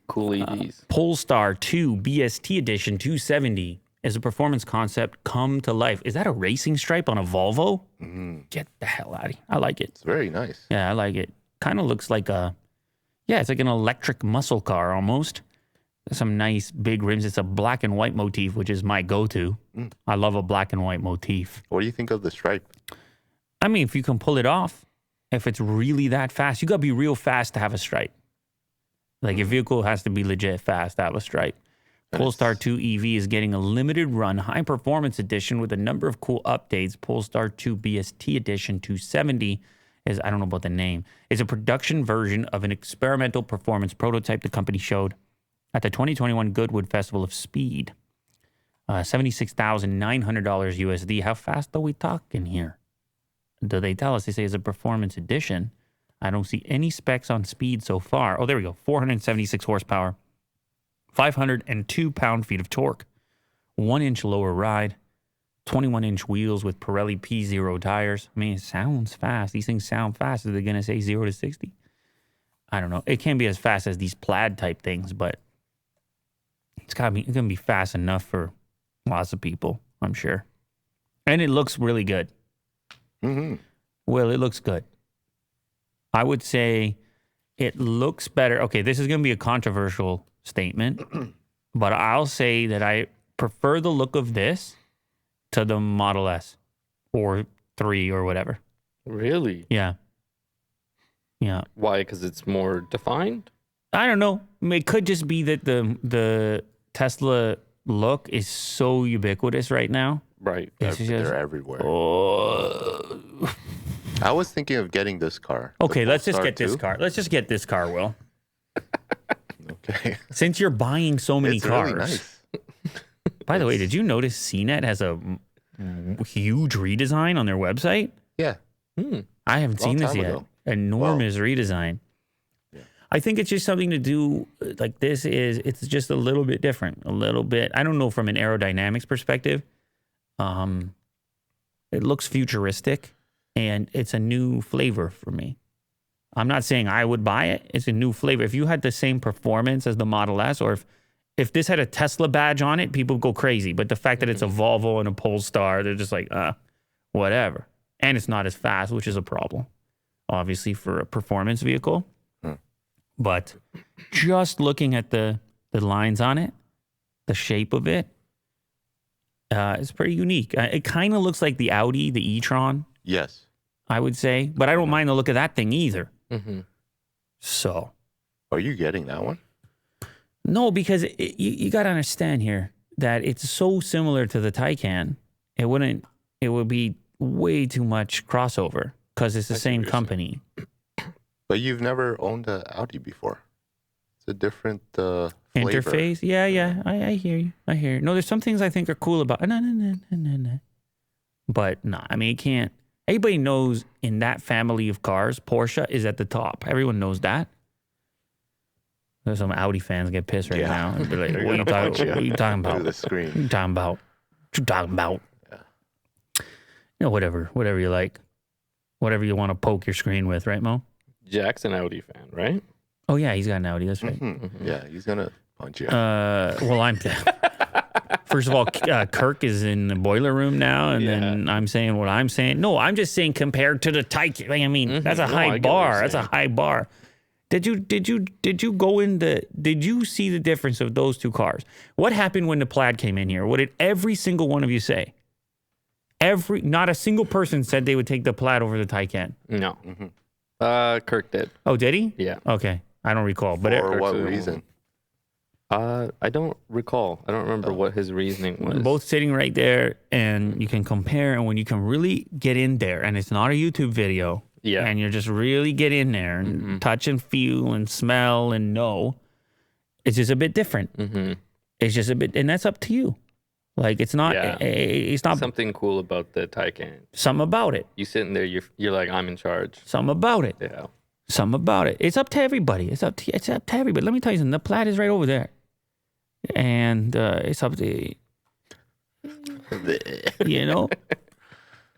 Cool EVs. Polestar 2 BST Edition 270 is a performance concept come to life. Is that a racing stripe on a Volvo? Get the hell out of here. I like it. It's very nice. Yeah, I like it. Kind of looks like it's like an electric muscle car almost. Some nice big rims. It's a black and white motif, which is my go-to. I love a black and white motif. What do you think of the stripe? I mean, if you can pull it off, if it's really that fast, you got to be real fast to have a stripe. Like your vehicle has to be legit fast to have a stripe. Polestar 2 EV is getting a limited run high performance edition with a number of cool updates. Polestar 2 BST Edition 270 is, I don't know about the name, is a production version of an experimental performance prototype the company showed at the 2021 Goodwood Festival of Speed. $76,900 USD. How fast are we talking here? Do they tell us? They say it's a performance edition. I don't see any specs on speed so far. Oh, there we go. 476 horsepower, 502 pound-feet of torque, 1-inch lower ride, 21-inch wheels with Pirelli P0 tires. I mean, it sounds fast. These things sound fast. Are they going to say 0 to 60? I don't know. It can't be as fast as these plaid type things, but it's going to be fast enough for lots of people, I'm sure. And it looks really good. Well, it looks good. I would say it looks better. Okay, this is going to be a controversial statement, but I'll say that I prefer the look of this to the Model S or 3 or whatever. Really? Yeah. Yeah. Why? Because it's more defined? I don't know. I mean, it could just be that the Tesla look is so ubiquitous right now. Right. They're everywhere. Oh. I was thinking of getting this car. Okay, let's just Polestar get this 2. car. Let's just get this car, Will. Okay. Since you're buying so many It's cars. really nice. By the way, did you notice CNET has a huge redesign on their website? Yeah. I haven't seen this time yet. ago. Enormous redesign. Yeah. I think it's just something to do, like it's just a little bit different. A little bit. I don't know from an aerodynamics perspective. It looks futuristic, and it's a new flavor for me. I'm not saying I would buy it. It's a new flavor. If you had the same performance as the Model S, or if this had a Tesla badge on it, people would go crazy. But the fact that it's a Volvo and a Polestar, they're just like, whatever. And it's not as fast, which is a problem, obviously, for a performance vehicle. But just looking at the lines on it, the shape of it, it's pretty unique. It kind of looks like the Audi, the e-tron, Yes. I would say. But I don't mind the look of that thing either. So. Are you getting that one? No, because you got to understand here that it's so similar to the Taycan. It would be way too much crossover because it's the same company. But you've never owned an Audi before. It's a different flavor. Interface. Yeah. I hear you. No, there's some things I think are cool about. No. But no, I mean, it can't. Everybody knows in that family of cars, Porsche is at the top. Everyone knows that. There's some Audi fans get pissed right now. And be like, what are you talking about? Through the screen. What are you talking about? Yeah. You know, whatever you like. Whatever you want to poke your screen with, right, Mo? Jack's an Audi fan, right? Oh, yeah, he's got an Audi. That's right. Yeah, he's going to punch you. Well, I'm... First of all, Kirk is in the boiler room now, and then I'm saying what I'm saying. No, I'm just saying compared to the Taycan. I mean, that's a high bar. That's a high bar. Did you go in did you see the difference of those two cars? What happened when the Plaid came in here? What did every single one of you say? Not a single person said they would take the Plaid over the Taycan. No. Kirk did. Oh, did he? Yeah. Okay. I don't recall. But For what reason? I don't recall. I don't remember what his reasoning was. Both sitting right there, and you can compare, and when you can really get in there, and it's not a YouTube video, and you're just really get in there and touch and feel and smell and know, it's just a bit different. It's just a bit, and that's up to you. Like it's not something cool about the Taycan. Something about it. You sitting there, you're like, I'm in charge. Something about it. Yeah. Something about it. It's up to everybody. It's up to everybody. Let me tell you something. The Plaid is right over there. And it's up to you know,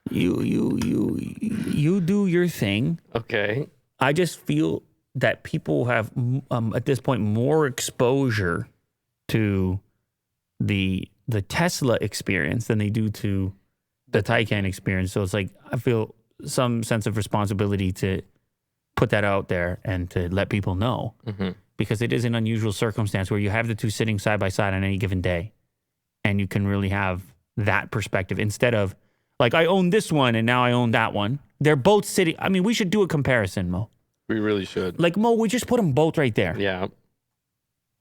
you do your thing. Okay. I just feel that people have at this point more exposure to the Tesla experience than they do to the Taycan experience. So it's like I feel some sense of responsibility to put that out there and to let people know, because it is an unusual circumstance where you have the two sitting side by side on any given day, and you can really have that perspective instead of like, I own this one and now I own that one. They're both sitting. I mean, we should do a comparison, Mo. We really should. Like, Mo, we just put them both right there. Yeah.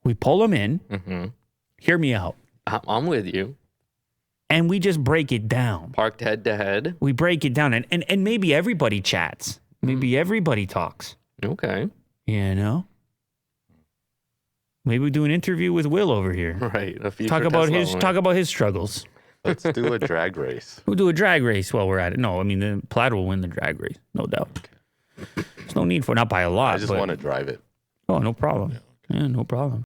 We pull them in. Hear me out. I'm with you. And we just break it down. Parked head to head. We break it down. And maybe everybody chats. Maybe everybody talks. Okay. You know? Maybe we do an interview with Will over here. Right. Talk about his struggles. Let's do a drag race. We'll do a drag race while we're at it. No, I mean, the Plaid will win the drag race, no doubt. There's no need for, not by a lot. I just want to drive it. Oh, no problem. Yeah, no problem.